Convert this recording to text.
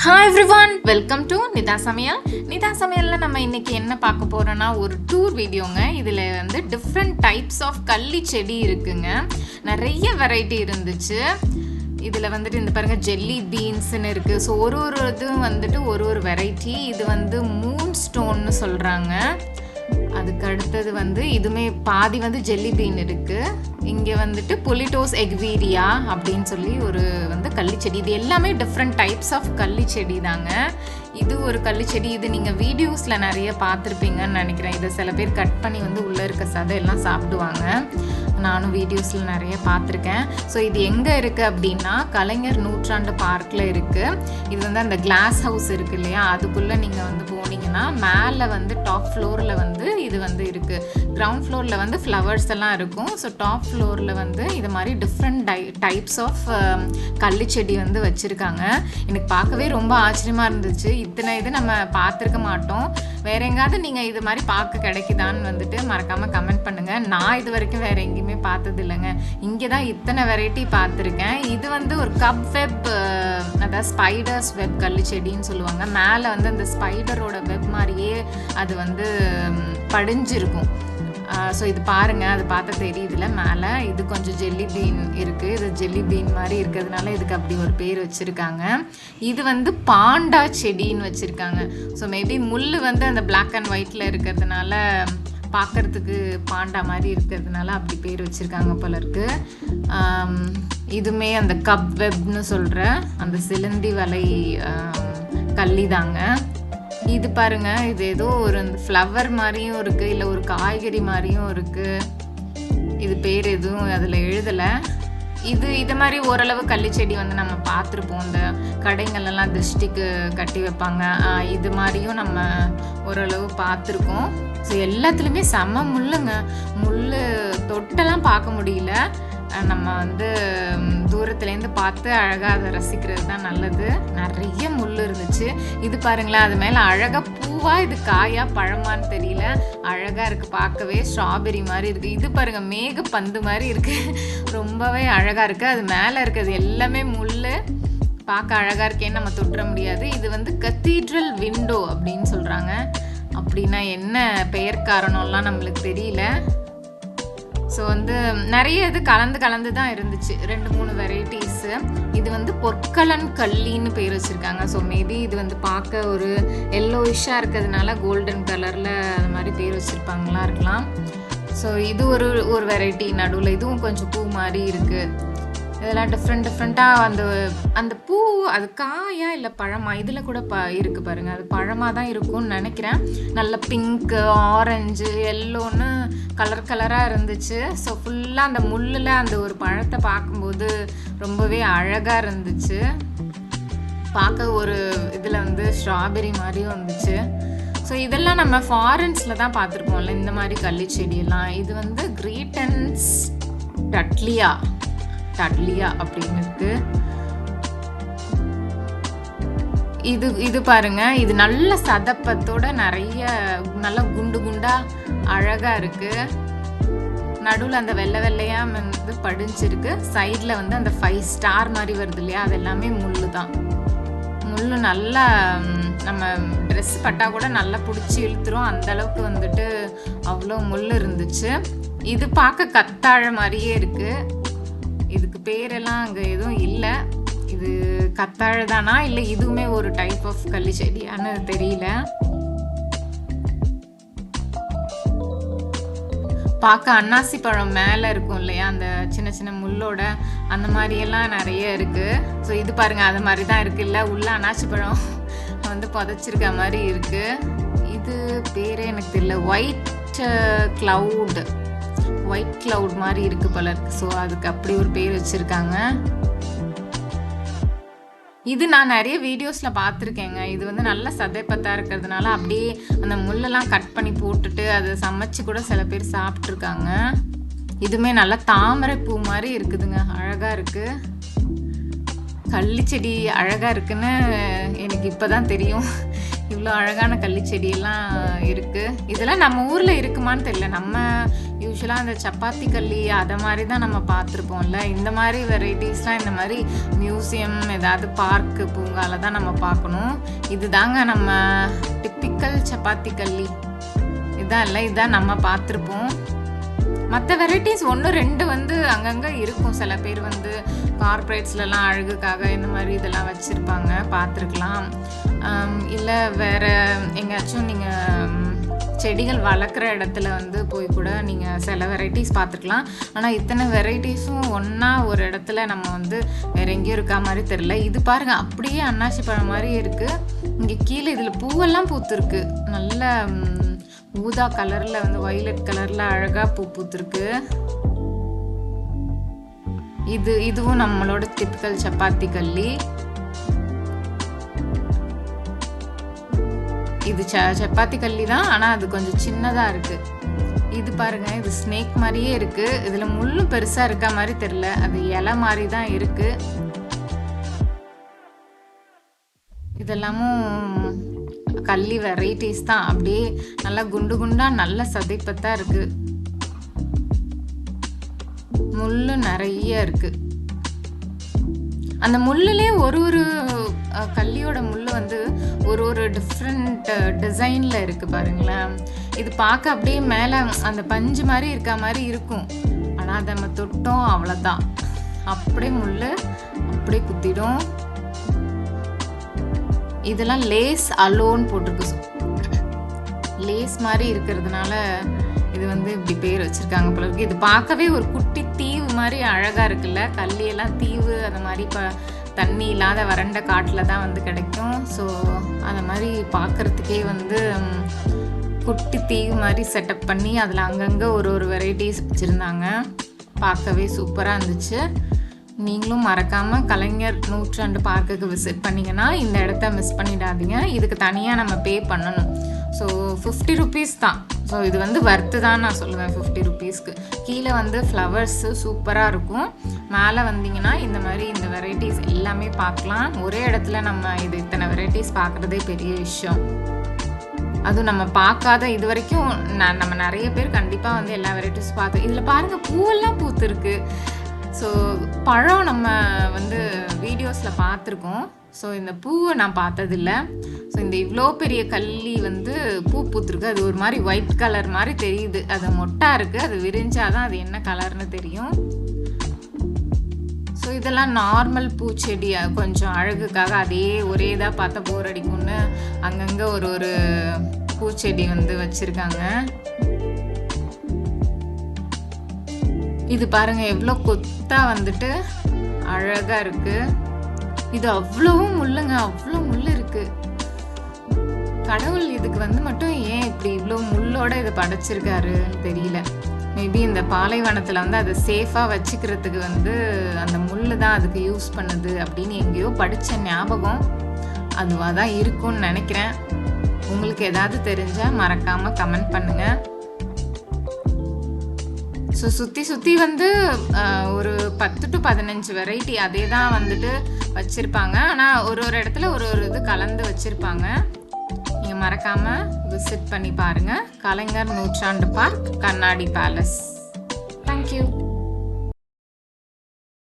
Hi everyone, welcome to Nitha Samayal. Nitha சமையலில் நம்ம இன்றைக்கி என்ன பார்க்க போகிறோன்னா ஒரு டூர் வீடியோங்க. இதில் வந்து டிஃப்ரெண்ட் டைப்ஸ் ஆஃப் கள்ளி செடி இருக்குங்க. நிறைய வெரைட்டி இருந்துச்சு. இதில் வந்துட்டு இந்த பாருங்கள், ஜெல்லி பீன்ஸ்ன்னு இருக்குது. ஸோ ஒரு இதுவும் வந்துட்டு ஒரு வெரைட்டி. இது வந்து மூன் ஸ்டோன்னு சொல்கிறாங்க. அதுக்கு அடுத்தது வந்து இதுவுமே பாதி வந்து ஜெல்லி பீன் இருக்குது. இங்கே வந்துட்டு பொலிட்டோஸ் எக்வீரியா அப்படின்னு சொல்லி ஒரு வந்து கள்ளிச்செடி. இது எல்லாமே டிஃப்ரெண்ட் டைப்ஸ் ஆஃப் கள்ளிச்செடி தாங்க. இது ஒரு கள்ளிச்செடி. இது நீங்கள் வீடியோஸில் நிறைய பார்த்துருப்பீங்கன்னு நினைக்கிறேன். இதை சில பேர் கட் பண்ணி வந்து உள்ளே இருக்க சதையெல்லாம் சாப்பிடுவாங்க. நானும் வீடியோஸில் நிறைய பார்த்துருக்கேன். ஸோ இது எங்கே இருக்குது அப்படின்னா கலைஞர் நூற்றாண்டு பார்க்கில் இருக்குது. இது வந்து அந்த கிளாஸ் ஹவுஸ் இருக்குது இல்லையா, அதுக்குள்ளே நீங்கள் வந்து போனீங்கன்னா மேலே வந்து டாப் ஃப்ளோரில் வந்து இது வந்து இருக்குது. கிரவுண்ட் ஃப்ளோரில் வந்து ஃப்ளவர்ஸ் எல்லாம் இருக்கும். ஸோ டாப் ஃப்ளோரில் வந்து இது மாதிரி டிஃப்ரெண்ட் டைப்ஸ் ஆஃப் கள்ளிச்செடி வந்து வச்சுருக்காங்க. எனக்கு பார்க்கவே ரொம்ப ஆச்சரியமாக இருந்துச்சு. இத்தனை இது நம்ம பார்த்துருக்க மாட்டோம். வேறு எங்காவது நீங்கள் இது மாதிரி பார்க்க கிடைக்குதான்னு வந்துட்டு மறக்காமல் கமெண்ட் பண்ணுங்கள். நான் இது வரைக்கும் வேறு எங்கேயுமே பார்த்தது இல்லைங்க. இங்கே தான் இத்தனை வெரைட்டி பார்த்துருக்கேன். இது வந்து ஒரு கப் வெப், அதாவது ஸ்பைடர்ஸ் வெப் கள்ளிச்செடின்னு சொல்லுவாங்க. மேலே வந்து அந்த ஸ்பைடரோட வெப் மாதிரியே அது வந்து படிஞ்சிருக்கும். ஸோ இது பாருங்கள், அது பார்த்தா தெரியுதுல மேலே. இது கொஞ்சம் ஜெல்லி பீன் இருக்குது. இது ஜெல்லி பீன் மாதிரி இருக்கிறதுனால இதுக்கு அப்படி ஒரு பேர் வச்சுருக்காங்க. இது வந்து பாண்டா செடின்னு வச்சுருக்காங்க. ஸோ மேபி முள் வந்து அந்த பிளாக் அண்ட் ஒயிட்டில் இருக்கிறதுனால பார்க்குறதுக்கு பாண்டா மாதிரி இருக்கிறதுனால அப்படி பேர் வச்சுருக்காங்க போல இருக்கு. இதுவுமே அந்த கப் வெப்னு சொல்கிற அந்த சிலந்தி வலை கள்ளி தாங்க. இது பாருங்க, இது ஏதோ ஒரு ஃப்ளவர் மாதிரியும் இருக்குது, இல்லை ஒரு காய்கறி மாதிரியும் இருக்குது. இது பேர் எதுவும் அதில் எழுதலை. இது மாதிரி ஓரளவு கள்ளிச்செடி வந்து நம்ம பார்த்துருப்போம். இந்த கடைங்கள்லாம் திருஷ்டிக்கு கட்டி வைப்பாங்க. இது மாதிரியும் நம்ம ஓரளவு பார்த்துருக்கோம். ஸோ எல்லாத்துலேயுமே செம்ம முள்ளுங்க. முள் தொட்டெல்லாம் பார்க்க முடியல. நம்ம வந்து தூரத்துலேருந்து பார்த்து அழகாக அதை ரசிக்கிறது தான் நல்லது. நிறைய முள் இருந்துச்சு. இது பாருங்களேன், அது மேலே அழகாக பூவா, இது காயா பழமான்னு தெரியல, அழகாக இருக்குது பார்க்கவே. ஸ்ட்ராபெரி மாதிரி இருக்குது. இது பாருங்கள், மேக பந்து மாதிரி இருக்குது. ரொம்பவே அழகாக இருக்குது. அது மேலே இருக்கிறது எல்லாமே முள். பார்க்க அழகாக இருக்கேன்னு நம்ம தொட்டுற முடியாது. இது வந்து கத்தீட்ரல் விண்டோ அப்படின்னு சொல்கிறாங்க. அப்படின்னா என்ன பெயர் காரணம்லாம் நம்மளுக்கு தெரியல. ஸோ வந்து நிறைய இது கலந்து தான் இருந்துச்சு. 2-3 வெரைட்டிஸு. இது வந்து பொற்கலன் கள்ளின்னு பேர் வச்சுருக்காங்க. ஸோ மேபி இது வந்து பார்க்க ஒரு எல்லோயிஷாக இருக்கிறதுனால கோல்டன் கலரில் அது மாதிரி பேர் வச்சுருப்பாங்களா இருக்கலாம். ஸோ இது ஒரு வெரைட்டி. நடுவில் இதுவும் கொஞ்சம் பூ மாதிரி இருக்குது. இதெல்லாம் டிஃப்ரெண்ட்டாக அந்த பூ அது காயா இல்லை பழமா, இதில் கூட இருக்குது பாருங்கள். அது பழமாக தான் இருக்கும்னு நினைக்கிறேன். நல்ல பிங்க்கு, ஆரஞ்சு, எல்லோன்னு கலராக இருந்துச்சு. ஸோ ஃபுல்லாக அந்த முள்ளில் அந்த ஒரு பழத்தை பார்க்கும்போது ரொம்பவே அழகாக இருந்துச்சு. பார்க்க ஒரு இதில் வந்து ஸ்ட்ராபெரி மாதிரியும் இருந்துச்சு. ஸோ இதெல்லாம் நம்ம ஃபாரின்ஸில் தான் பார்த்துருப்போம்ல இந்த மாதிரி கள்ளிச்செடியெல்லாம். இது வந்து கிரீட்டன்ஸ் டட்லியா அப்படின்னு இருக்கு. இது பாருங்க, இது நல்ல சதப்பத்தோட நிறைய நல்ல குண்டா அழகா இருக்கு. நடுவில் அந்த வெள்ளையா வந்து படிஞ்சிருக்கு. சைடில் வந்து அந்த 5 ஸ்டார் மாதிரி வருது இல்லையா, அது எல்லாமே முள்ளு தான். முள்ளு நல்லா நம்ம ட்ரெஸ் பட்டா கூட நல்லா பிடிச்சி இழுத்துரும். அந்த அளவுக்கு வந்துட்டு அவ்வளோ முள் இருந்துச்சு. இது பார்க்க கத்தாழை மாதிரியே இருக்கு. இதுக்கு பேரெல்லாம் அங்கே எதுவும் இல்லை. இது கத்தாழை தானா இல்லை இதுவுமே ஒரு டைப் ஆஃப் கள்ளிச்செடியான்னு தெரியல. பார்க்க அன்னாசி பழம் மேலே இருக்கும் இல்லையா, அந்த சின்ன முள்ளோட, அந்த மாதிரியெல்லாம் நிறைய இருக்குது. ஸோ இது பாருங்கள், அது மாதிரி தான் இருக்குது. இல்லை உள்ள அன்னாசி பழம் வந்து புதைச்சிருக்க மாதிரி இருக்குது. இது பேரே எனக்கு தெரியல. ஒயிட் கிளவுட் மாதிரி இருக்கு போல இருக்கு. ஸோ அதுக்கு அப்படி ஒரு பேர் வச்சிருக்காங்க. இது நான் நிறைய வீடியோஸில் பார்த்துருக்கேங்க. இது வந்து நல்ல சதைப்பத்தாக இருக்கிறதுனால அப்படியே அந்த முள்ளெல்லாம் கட் பண்ணி போட்டுட்டு அதை சமைச்சு கூட சில பேர் சாப்பிட்ருக்காங்க. இதுவுமே நல்லா தாமரை பூ மாதிரி இருக்குதுங்க. அழகாக இருக்குது. கள்ளிச்செடி அழகாக இருக்குன்னு எனக்கு இப்போ தான் தெரியும். இவ்வளோ அழகான கள்ளி செடியெல்லாம் இருக்குது. இதெல்லாம் நம்ம ஊரில் இருக்குமான்னு தெரியல. நம்ம யூஸ்வலாக அந்த சப்பாத்தி கள்ளி அதை மாதிரி தான் நம்ம பார்த்துருப்போம்ல. இந்த மாதிரி வெரைட்டிஸ்லாம் இந்த மாதிரி மியூசியம் ஏதாவது பார்க்கு பூங்கால தான் நம்ம பார்க்கணும். இது தாங்க நம்ம டிப்பிக்கல் சப்பாத்தி கள்ளி. இதான் இல்லை, இதான் நம்ம பார்த்துருப்போம். மற்ற வெரைட்டிஸ் 1-2 வந்து அங்கங்கே இருக்கும். சில பேர் வந்து கார்ப்பரேட்ஸ்லலாம் அழகுக்காக இந்த மாதிரி இதெல்லாம் வச்சுருப்பாங்க, பார்த்துருக்கலாம். இல்லை வேறு எங்கேயாச்சும் நீங்கள் செடிகள் வளர்க்குற இடத்துல வந்து போய் கூட நீங்கள் சில வெரைட்டிஸ் பார்த்துருக்கலாம். ஆனால் இத்தனை வெரைட்டிஸும் ஒன்றா ஒரு இடத்துல நம்ம வந்து வேறு எங்கேயும் இருக்கா மாதிரி தெரில. இது பாருங்கள், அப்படியே அன்னாசி பழம் மாதிரி இருக்குது. இங்கே கீழே இதில் பூவெல்லாம் பூத்துருக்கு. நல்ல ஊதா கலரில் வந்து வயலட் கலரில் அழகாக பூத்துருக்கு. இதுவும் நம்மளோட டிப்பிக்கல் சப்பாத்தி கள்ளி. இது சப்பாத்தி கள்ளி தான், ஆனால் அது கொஞ்சம் சின்னதாக இருக்குது. இது பாருங்க, இது ஸ்னேக் மாதிரியே இருக்குது. இதில் முள்ளும் பெருசாக இருக்கா மாதிரி தெரில, அது இலை மாதிரி தான் இருக்குது. இதெல்லாமும் கள்ளி வெரைட்டிஸ் தான். அப்படியே நல்லா குண்டு குண்டா நல்ல சதைப்பத்தான் இருக்குது. முள்ளு நிறைய இருக்குது. அந்த முள்ளுலே ஒரு கள்ளியோட முள் வந்து ஒரு டிஃப்ரெண்ட் டிசைனில் இருக்குது பாருங்களேன். இது பார்க்க அப்படியே மேலே அந்த பஞ்சு மாதிரி இருக்க மாதிரி இருக்கும். ஆனால் அதை நம்ம தொட்டோம் அவ்வளோதான், அப்படியே முள் அப்படியே குத்திடும். இதெல்லாம் லேஸ் அலோன் போட்டிருக்கு. லேஸ் மாதிரி இருக்கிறதுனால இது வந்து இப்படி பேர் வச்சுருக்காங்க போல இருக்கு. இது பார்க்கவே ஒரு குட்டி தீவு மாதிரி அழகாக இருக்குல்ல. கள்ளியெல்லாம் தீவு அந்த மாதிரி இப்போ தண்ணி இல்லாத வறண்ட காட்டில் தான் வந்து கிடைக்கும். ஸோ அந்த மாதிரி பார்க்குறதுக்கே வந்து குட்டி தீவு மாதிரி செட்டப் பண்ணி அதில் அங்கங்கே ஒரு வெரைட்டிஸ் வச்சுருந்தாங்க. பார்க்கவே சூப்பராக இருந்துச்சு. நீங்களும் மறக்காமல் கலைஞர் 100 பார்க்குக்கு விசிட் பண்ணிங்கன்னா இந்த இடத்த மிஸ் பண்ணிடாதீங்க. இதுக்கு தனியாக நம்ம பே பண்ணணும். ஸோ 50 rupees தான். ஸோ இது வந்து வர்த்து தான் நான் சொல்லுவேன் 50 rupeesக்கு. கீழே வந்து ஃப்ளவர்ஸு சூப்பராக இருக்கும். மேலே வந்தீங்கன்னா இந்த மாதிரி இந்த வெரைட்டிஸ் எல்லாமே பார்க்கலாம். ஒரே இடத்துல நம்ம இத்தனை வெரைட்டிஸ் பார்க்குறதே பெரிய விஷயம். அதுவும் நம்ம பார்க்காத இது வரைக்கும் நம்ம நிறைய பேர் கண்டிப்பாக வந்து எல்லா வெரைட்டிஸ் பார்த்து. இதில் பாருங்கள், பூவெல்லாம் பூத்துருக்கு. ஸோ பழம் நம்ம வந்து வீடியோஸில் பார்த்துருக்கோம். ஸோ இந்த பூவை நான் பார்த்ததில்ல. ஸோ இந்த இவ்வளோ பெரிய கள்ளி வந்து பூ பூத்துருக்கு. அது ஒரு மாதிரி ஒயிட் கலர் மாதிரி தெரியுது. அது மொட்டாக இருக்குது. அது விரிஞ்சாதான் அது என்ன கலர்னு தெரியும். ஸோ இதெல்லாம் நார்மல் பூச்செடி, கொஞ்சம் அழகுக்காக அதே ஒரே இதாக பார்த்தா போர் அடிக்கும்னு அங்கங்கே ஒரு பூச்செடி வந்து வச்சுருக்காங்க. இது பாருங்க, எவ்வளோ கொத்தா வந்துட்டு அழகா இருக்கு. இது அவ்வளவும் முள்ளுங்க, அவ்வளோ முள் இருக்கு. கடவுள் இதுக்கு வந்து மட்டும் ஏன் இப்படி இவ்வளோ முள்ளோட இதை படைச்சிருக்காருன்னு தெரியல. மேபி இந்த பாலைவனத்தில் வந்து அதை சேஃபாக வச்சுக்கிறதுக்கு வந்து அந்த முள் தான் அதுக்கு யூஸ் பண்ணுது அப்படின்னு எங்கேயோ படித்த ஞாபகம். அதுவாக தான் இருக்கும்னு நினைக்கிறேன். உங்களுக்கு ஏதாவது தெரிஞ்சால் மறக்காமல் கமெண்ட் பண்ணுங்கள். ஸோ சுற்றி வந்து ஒரு 10 to 15 வெரைட்டி அதே தான் வந்துட்டு வச்சுருப்பாங்க. ஆனால் ஒரு இடத்துல ஒரு இது கலந்து வச்சுருப்பாங்க. நீங்கள் மறக்காமல் விசிட் பண்ணி பாருங்கள். கலைஞர் 100 பார்க், கண்ணாடி பேலஸ். தேங்க்யூ.